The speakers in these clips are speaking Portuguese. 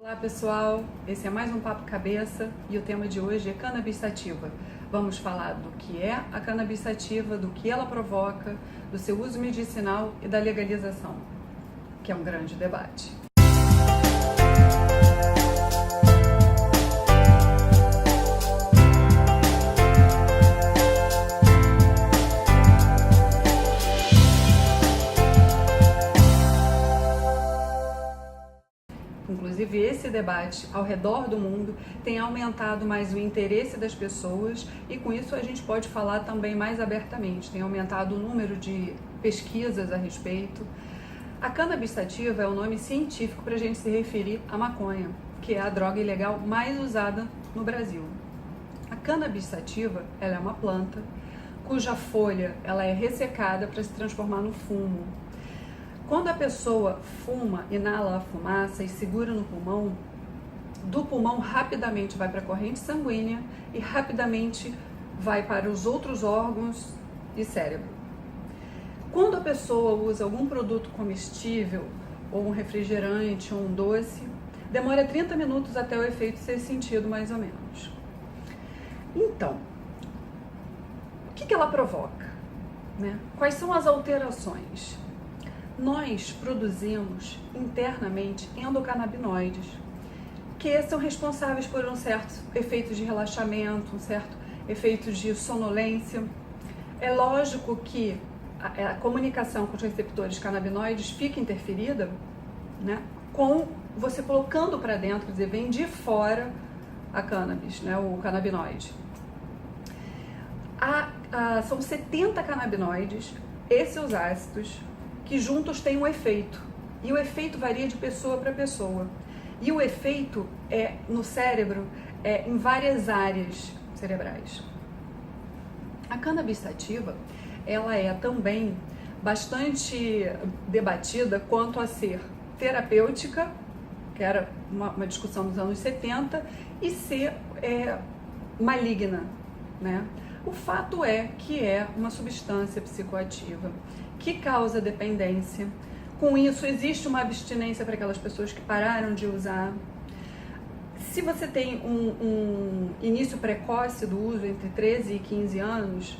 Olá pessoal, esse é mais um Papo Cabeça e o tema de hoje é cannabis sativa. Vamos falar do que é a cannabis sativa, do que ela provoca, do seu uso medicinal e da legalização, que é um grande debate. Inclusive, esse debate ao redor do mundo tem aumentado mais o interesse das pessoas e com isso a gente pode falar também mais abertamente. Tem aumentado o número de pesquisas a respeito. A cannabis sativa é o nome científico para a gente se referir à maconha, que é a droga ilegal mais usada no Brasil. A cannabis sativa, ela é uma planta cuja folha ela é ressecada para se transformar no fumo. Quando a pessoa fuma, inala a fumaça e segura no pulmão, do pulmão rapidamente vai para a corrente sanguínea e rapidamente vai para os outros órgãos e cérebro. Quando a pessoa usa algum produto comestível, ou um refrigerante, ou um doce, demora 30 minutos até o efeito ser sentido, mais ou menos. Então, o que ela provoca, né? Quais são as alterações? Nós produzimos internamente endocannabinoides, que são responsáveis por um certo efeito de relaxamento, um certo efeito de sonolência. É lógico que a comunicação com os receptores canabinoides fica interferida, né, com você colocando para dentro, quer dizer, vem de fora a cannabis, né, o canabinoide. São 70 canabinoides, esses ácidos, que juntos têm um efeito, e o efeito varia de pessoa para pessoa, e o efeito no cérebro em várias áreas cerebrais. A cannabis sativa, ela é também bastante debatida quanto a ser terapêutica, que era uma discussão dos anos 70, e ser maligna, né? O fato é que é uma substância psicoativa que causa dependência. Com isso, existe uma abstinência para aquelas pessoas que pararam de usar. Se você tem um início precoce do uso entre 13 e 15 anos,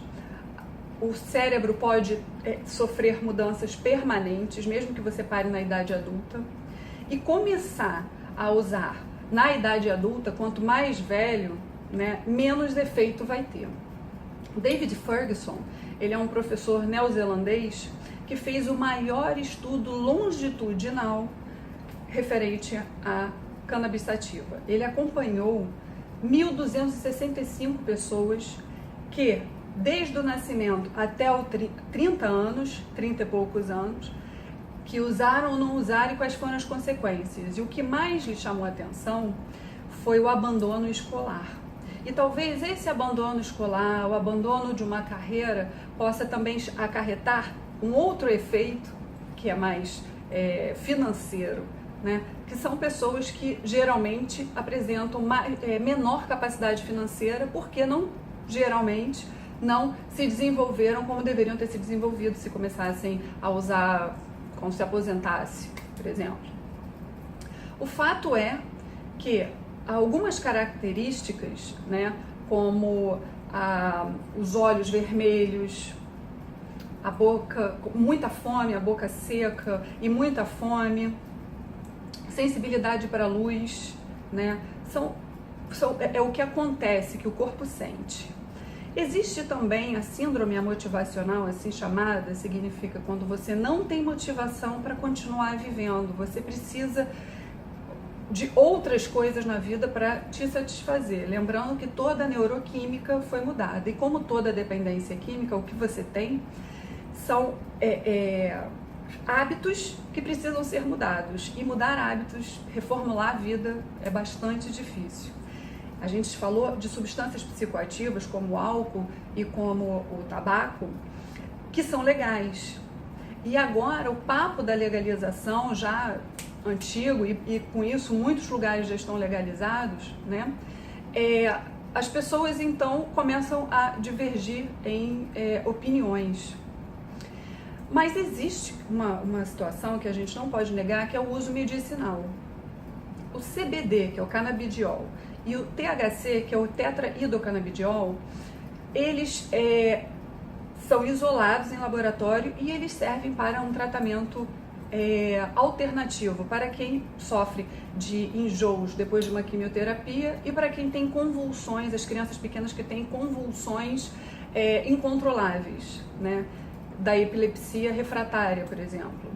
o cérebro pode sofrer mudanças permanentes, mesmo que você pare na idade adulta. E começar a usar na idade adulta, quanto mais velho, né, menos efeito vai ter. David Ferguson, ele é um professor neozelandês que fez o maior estudo longitudinal referente à cannabis sativa. Ele acompanhou 1.265 pessoas que, desde o nascimento até os 30 anos, 30 e poucos anos, que usaram ou não usaram e quais foram as consequências. E o que mais lhe chamou a atenção foi o abandono escolar. E talvez esse abandono escolar, o abandono de uma carreira, possa também acarretar um outro efeito, que é mais financeiro, né? Que são pessoas que geralmente apresentam menor capacidade financeira, porque geralmente não se desenvolveram como deveriam ter se desenvolvido se começassem a usar quando se aposentasse, por exemplo. O fato é que algumas características, né, como os olhos vermelhos, a boca, muita fome, a boca seca e muita fome, sensibilidade para a luz, né, é o que acontece, que o corpo sente. Existe também a síndrome motivacional, assim chamada, significa quando você não tem motivação para continuar vivendo, você precisa de outras coisas na vida para te satisfazer. Lembrando que toda a neuroquímica foi mudada. E como toda dependência química, o que você tem são hábitos que precisam ser mudados. E mudar hábitos, reformular a vida é bastante difícil. A gente falou de substâncias psicoativas como o álcool e como o tabaco, que são legais. E agora o papo da legalização já antigo, e com isso muitos lugares já estão legalizados, né? As pessoas então começam a divergir em opiniões. Mas existe uma situação que a gente não pode negar, que é o uso medicinal. o CBD, que é o canabidiol, e o THC, que é o tetrahidrocanabidiol, eles são isolados em laboratório e eles servem para um tratamento alternativo para quem sofre de enjoos depois de uma quimioterapia e para quem tem convulsões, as crianças pequenas que têm convulsões incontroláveis, né? Da epilepsia refratária, por exemplo.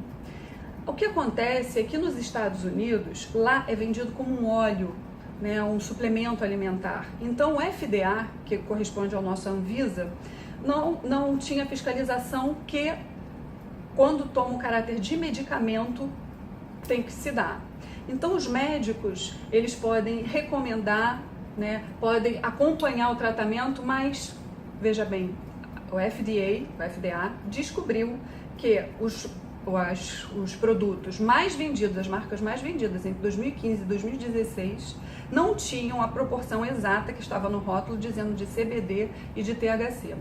O que acontece é que nos Estados Unidos, lá é vendido como um óleo, né, um suplemento alimentar. Então o FDA, que corresponde ao nosso Anvisa, não tinha fiscalização que, quando toma um caráter de medicamento, tem que se dar. Então os médicos, eles podem recomendar, né, podem acompanhar o tratamento, mas, veja bem, o FDA descobriu que os produtos mais vendidos, as marcas mais vendidas entre 2015 e 2016, não tinham a proporção exata que estava no rótulo dizendo de CBD e de THC.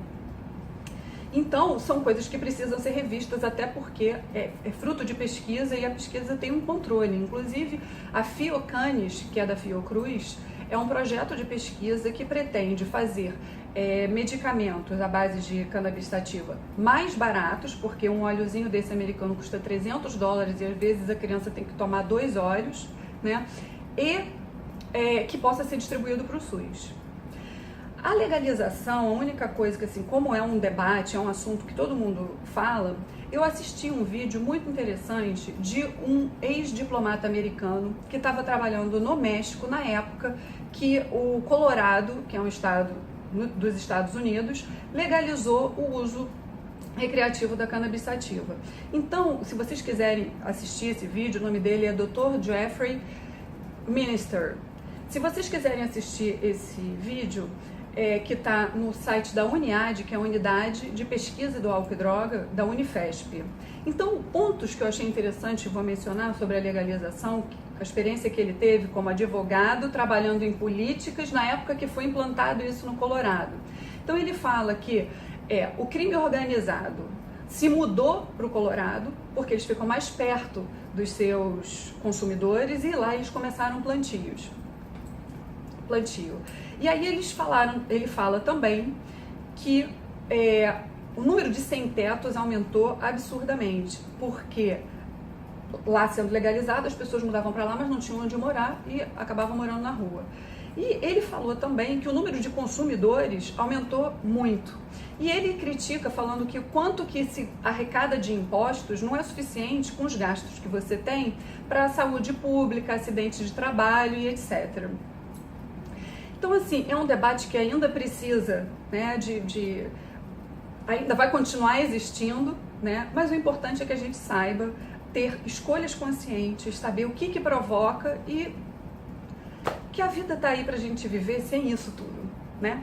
Então, são coisas que precisam ser revistas, até porque é fruto de pesquisa e a pesquisa tem um controle. Inclusive, a Fiocanis, que é da Fiocruz, é um projeto de pesquisa que pretende fazer medicamentos à base de cannabis sativa mais baratos, porque um óleozinho desse americano custa $300 e às vezes a criança tem que tomar 2 óleos, né? E que possa ser distribuído para o SUS. A legalização, a única coisa que, assim, como é um debate, é um assunto que todo mundo fala, eu assisti um vídeo muito interessante de um ex-diplomata americano que estava trabalhando no México na época que o Colorado, que é um estado dos Estados Unidos, legalizou o uso recreativo da cannabis sativa. Então, se vocês quiserem assistir esse vídeo, o nome dele é Dr. Jeffrey Minister. Se vocês quiserem assistir esse vídeo, que está no site da UNIAD, que é a Unidade de Pesquisa do Álcool e Droga, da Unifesp. Então, pontos que eu achei interessante, vou mencionar sobre a legalização, a experiência que ele teve como advogado, trabalhando em políticas, na época que foi implantado isso no Colorado. Então, ele fala que o crime organizado se mudou para o Colorado, porque eles ficam mais perto dos seus consumidores e lá eles começaram plantio. E aí ele fala também que o número de sem-tetos aumentou absurdamente, porque lá sendo legalizado, as pessoas mudavam para lá, mas não tinham onde morar e acabavam morando na rua. E ele falou também que o número de consumidores aumentou muito. E ele critica falando que o quanto que se arrecada de impostos não é suficiente com os gastos que você tem para a saúde pública, acidentes de trabalho e etc. Então, assim, é um debate que ainda precisa, né, ainda vai continuar existindo, né, mas o importante é que a gente saiba ter escolhas conscientes, saber o que provoca e que a vida tá aí pra gente viver sem isso tudo, né?